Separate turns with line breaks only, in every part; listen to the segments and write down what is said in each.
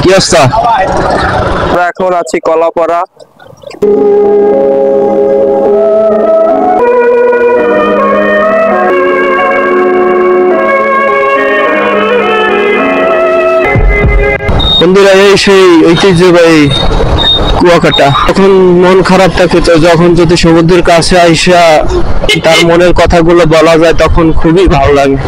কি অবস্থা? আমরা এখন আছি কলাপাড়া। বন্ধুরা, এই সেই ঐতিহ্যবাহী কুয়াকাটা। এখন মন খারাপ থাকে, তো যখন যদি সমুদ্রের কাছে আইসা তার মনের কথাগুলো বলা যায় তখন খুবই ভালো লাগে।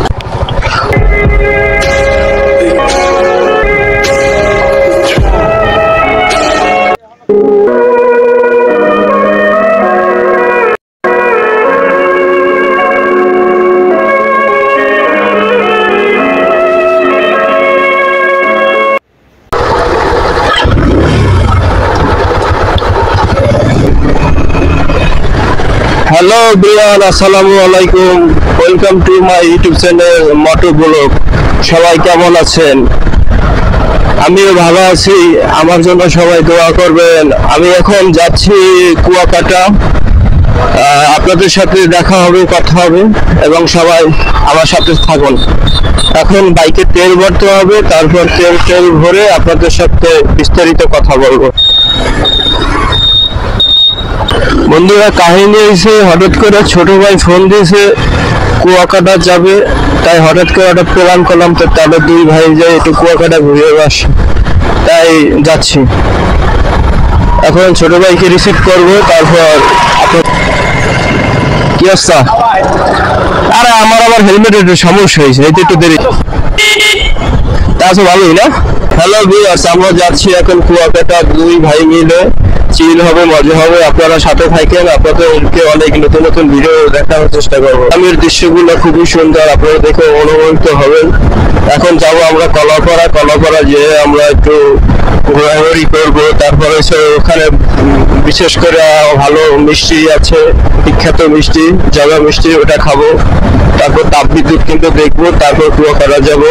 হ্যালো ব্রিয়ান, আসসালামু আলাইকুম। Welcome to my YouTube channel moto blog. সবাই কেমন আছেন? আমিও ভালো আছি, আমার জন্য সবাই দোয়া করবেন। আমি এখন যাচ্ছি কুয়াকাটা। আপনাদের সাথে দেখা হবে, কথা হবে, এবং সবাই আমার সাথে থাকুন। এখন বাইকে তেল ভরতে হবে, তারপর তেল ভরে আপনাদের সাথে বিস্তারিত কথা বলবো। বন্ধুরা, কাহিনী হয়েছে, হঠাৎ করে ছোট ভাই ফোন দিয়েছে কুয়াকাটা যাবে, তাই হঠাৎ করে একটা প্ল্যান করলাম। তো তাদের দুই ভাই যাই একটু কুয়াকাটা ঘুরে আসে, তাই যাচ্ছি। এখন ছোট ভাইকে রিসিভ করবো, তারপর কি অবস্থা? আরে আমার হেলমেটের একটু সমস্যা হয়েছে, এই তো একটু দেরি। তা তো ভালোই না? হ্যালো ভিউয়ার্স, আমরা যাচ্ছি এখন কুয়াকাটা। দুই ভাই মিলে চিল হবে, মজা হবে। আপনারা সাথে থাকেন, আপনাদেরকে অনেক নতুন নতুন ভিডিও দেখানোর চেষ্টা করবো। গ্রামের দৃশ্যগুলো খুবই সুন্দর, আপনারা দেখে অনুপ্রাণিত হবেন। এখন যাব আমরা কলাপাড়া যে আমরা একটু ঘোরাঘুরি করবো। তারপরে ওখানে বিশেষ করে ভালো মিষ্টি আছে, বিখ্যাত মিষ্টি, জগা মিষ্টি, ওটা খাবো। তারপর তাপবিদ্যুৎ কিন্তু দেখবো। তারপর কুয়াকাটা যাব,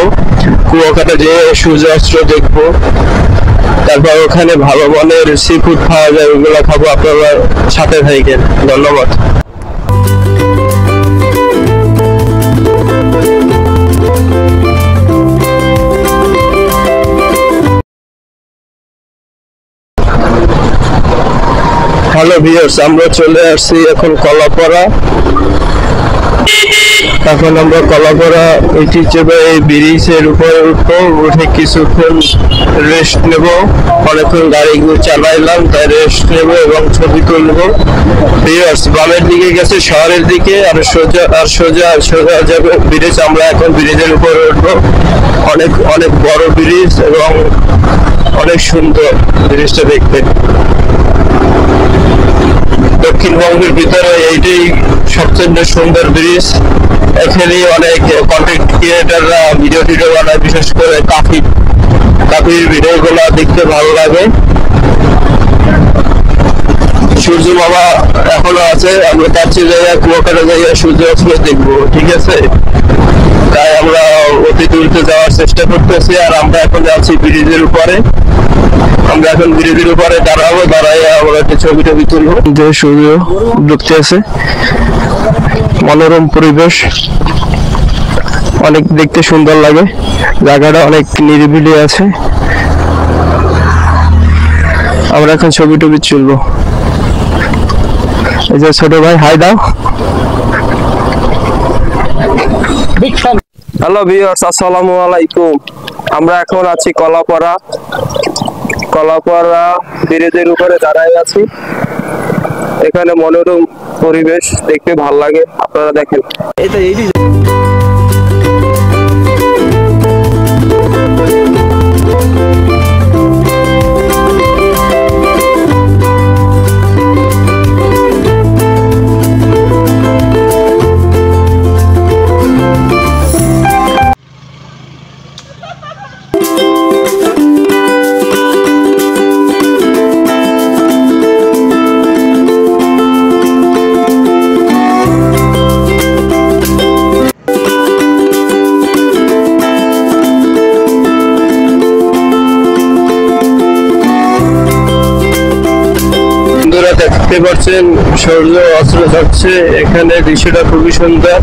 কুয়াকাটা যে সূর্যাস্ত দেখবো। তারপর ওখানে ভালো মানের সি ফুড পাওয়া যায়, ওগুলো খাবো। আপনারা সাথে থাকেন। ধন্যবাদ। হ্যালো ভিউয়ার্স, আমরা চলে আসছি এখন কলাপাড়া। এখন আমরা কলাপাড়া ঐতিহ্যবাহী ব্রিজের উপরে উঠবো, উঠে কিছুক্ষণ রেস্ট নেব। অনেকক্ষণ গাড়ি চালাইলাম, তাই রেস্ট নেব এবং ছবি তুলবো। ভিউয়ার্স, বামের দিকে গেছে শহরের দিকে, আর সোজা যাবে ব্রিজ। আমরা এখন ব্রিজের উপরে উঠবো। অনেক বড় ব্রিজ এবং অনেক সুন্দর ব্রিজটা দেখতে। দক্ষিণবঙ্গের ভিতরে এইটাই সবচেয়ে সুন্দর ব্রিজ। এখানে অনেক কন্টেন্ট ক্রিয়েটাররা ভিডিও বানায়, বিশেষ করে কাফির ভিডিওগুলো দেখতে ভালো লাগে। সূর্য মামা এখনো আছে, আমরা যাচ্ছি জায়গায় কুয়াকাটা জায়গায় সূর্য অস্ত দেখবো, ঠিক আছে? তাই আমরা অতি দূরতে যাওয়ার চেষ্টা করতেছি। আর আমরা এখন যাচ্ছি ব্রিজের উপরে। আমরা এখন ব্রিজের উপরে দাঁড়াবো, দাঁড়াই আমরা একটা ছবি তুলবো। সূর্য ডুবতে আছে, মনোরম পরিবেশ, অনেক দেখতে সুন্দর লাগে। জায়গাটা অনেক নিরিবিলি আছে। আমরা এখন ছবি তুলবো। এই যে ছোট ভাই, হাই দাও। হ্যালো ভিউয়ার্স, আসসালামু আলাইকুম। আমরা এখন আছি কলাপাড়া ব্রিজের উপরে দাঁড়াই আছি। এখানে মনোরম পরিবেশ, দেখতে ভালো লাগে। আপনারা দেখেন, এইটি দেখতে পাচ্ছেন সূর্য অস্ত যাচ্ছে। এখানে দৃশ্যটা খুবই সুন্দর।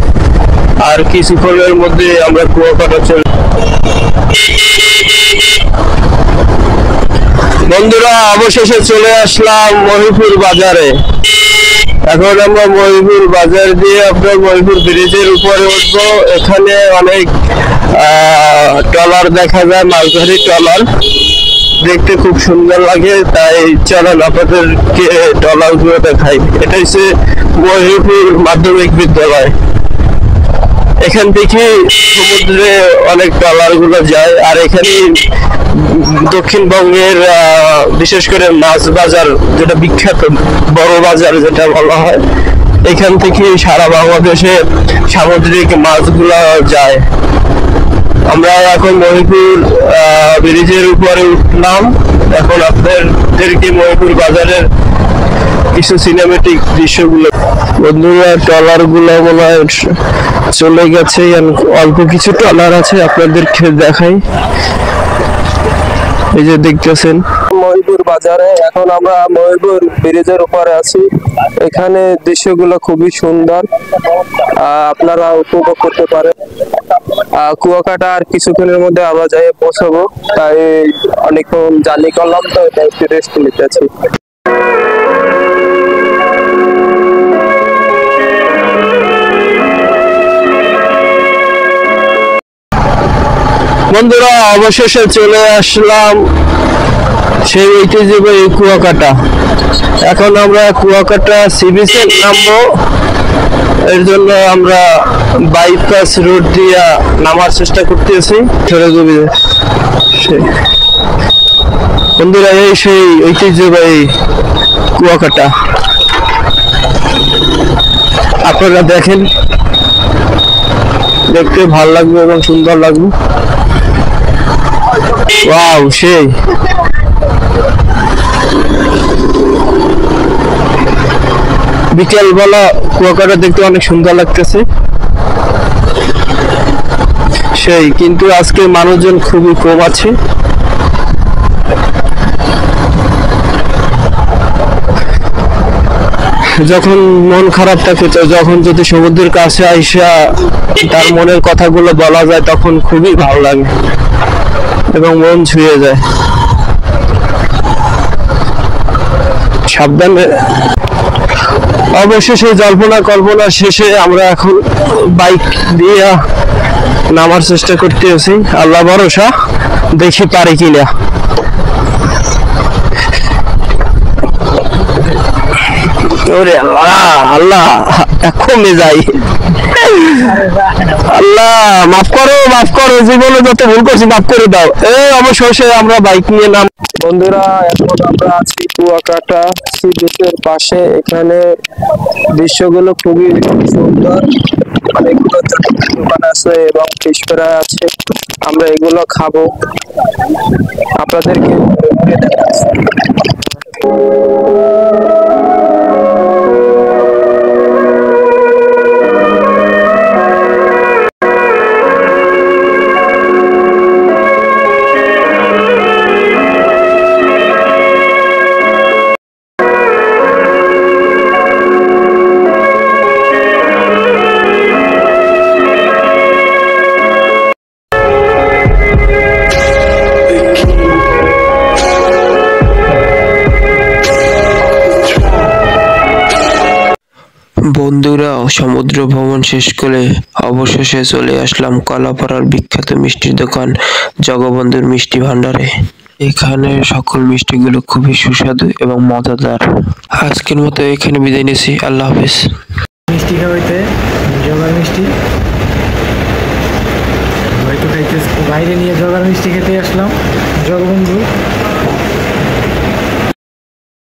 আর কিছুক্ষণের মধ্যে আমরা কুয়াকাটা চলে বন্ধুরা অবশেষে চলে আসলাম মহিপুর বাজারে। এখন আমরা মহিপুর বাজার দিয়ে আপনার মহিপুর ব্রিজের উপরে উঠবো। এখানে অনেক ট্রলার দেখা যায়, মাছধরি ট্রলার, দেখতে খুব সুন্দর লাগে। তাই চলেন আপনাদেরকে ট্রলার গুলো দেখাই। এটা হচ্ছে মহিপুর মাধ্যমিক বিদ্যালয়। এখান থেকে সমুদ্রে অনেক ট্রলার গুলো যায়। আর এখানে দক্ষিণবঙ্গের বিশেষ করে মাছ বাজার, যেটা বিখ্যাত বড় বাজার যেটা বলা হয়, এখান থেকে সারা বাংলাদেশে সামুদ্রিক মাছগুলো যায়। আমরা এখন মহিপুর ব্রিজের উপরে উঠলাম। এখন আপনাদেরকে মহিপুর বাজারের কিছু সিনেমেটিক দৃশ্যগুলো। বন্ধুরা ট্রলার গুলো মনে হয় চলে গেছে, অল্প কিছু ট্রলার আছে, আপনাদেরকে দেখাই। এই যে দেখতেছেন মহিপুর বাজারে। এখন আমরা মহিপুর ব্রিজের উপরে আছি। এখানে দৃশ্যগুলো খুবই সুন্দর, আপনারা উপভোগ করতে পারেন। কুয়াকাটা আর কিছুক্ষণের মধ্যে আমরা যাই পৌঁছাবো, তাই অনেকক্ষণ জার্নি করলাম, তো একটু রেস্ট নিতেছি। বন্ধুরা অবশেষে চলে আসলাম সেই ঐতিহ্যবাহী কুয়াকাটা। এখন আমরা কুয়াকাটা সি বিচে নামবো। এর জন্য আমরা বাইপাস রোড দিয়ে নামার চেষ্টা করতেছি। বন্ধুরা এই সেই ঐতিহ্যবাহী কুয়াকাটা, আপনারা দেখেন, দেখতে ভালো লাগবে এবং সুন্দর লাগবে। ওয়াও, সেই বিকেল বেলা কুয়াকাটা দেখতে অনেক সুন্দর লাগতেছে সেই, কিন্তু আজকে মানুষজন খুবই কম আছে। যখন মন খারাপ থাকে, তো যখন যদি সমুদ্রের কাছে আইসা তার মনের কথাগুলো বলা যায়, তখন খুবই ভালো লাগে এবং মন ছুঁয়ে যায়। সাবধানে। অবশেষে জল্পনা কল্পনা শেষে আমরা এখন বাইক দিয়ে নামার চেষ্টা করতেছি। আল্লাহ ভরসা, দেখি পারি কিনা। ওরে আল্লাহ, আল্লাহ কমে যাই। আল্লাহ মাফ করো, মাফ করো, জীবনে যত ভুল করছি মাফ করে দাও। অবশেষে আমরা বাইক নিয়ে নাম। বন্ধুরা এখন আমরা আছি কুয়াকাটা সি বিচের পাশে। এখানে দৃশ্যগুলো খুবই সুন্দর, অনেকগুলো দোকান আছে এবং ফিশ ফ্রাই আছে। আমরা এগুলো খাবো, আপনাদেরকে দেখাচ্ছি।
বন্ধুরা সমুদ্র ভ্রমণ শেষ করে অবশেষে চলে আসলাম কলাপাড়ার বিখ্যাত মিষ্টির দোকান জগবন্ধুর মিষ্টি ভান্ডারে। এখানে সকল মিষ্টিগুলো খুবই সুস্বাদু এবং মজাদার। আজকের মতো এখানে বিদায় নিচ্ছি, আল্লাহ হাফেজ।
মিষ্টি খাওয়াইতে জগার মিষ্টি হয়তো খাইতে বাইরে নিয়ে জগার মিষ্টি খেতে আসলাম জগবন্ধু।